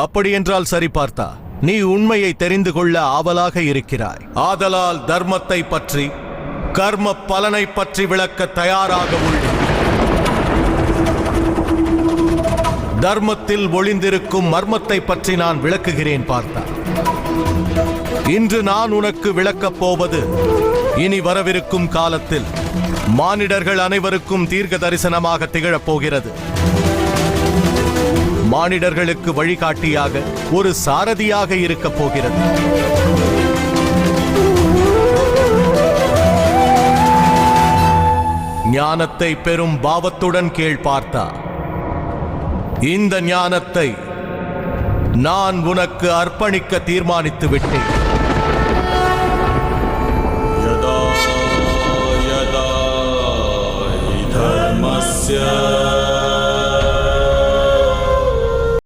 அப்படியென்றால் சரி பார்த்தா, நீ உண்மையை தெரிந்து கொள்ள ஆவலாக இருக்கிறாய். ஆதலால் தர்மத்தை பற்றி, கர்ம பலனை பற்றி விளக்க தயாராக உள்ளது. தர்மத்தில் ஒளிந்திருக்கும் மர்மத்தை பற்றி நான் விளக்குகிறேன் பார்த்தா. இன்று நான் உனக்கு விளக்கப் போவது, இனி வரவிருக்கும் காலத்தில் மானிடர்கள் அனைவருக்கும் தீர்க்க தரிசனமாக திகழப் போகிறது. மானிடர்களுக்கு வழிகாட்டியாக, ஒரு சாரதியாக இருக்கப் போகிறது. ஞானத்தை பெரும் பாவத்துடன் கேள் பார்த்தா. இந்த ஞானத்தை நான் உனக்கு அர்ப்பணிக்க தீர்மானித்து விட்டேன். யதா யதா தர்மஸ்ய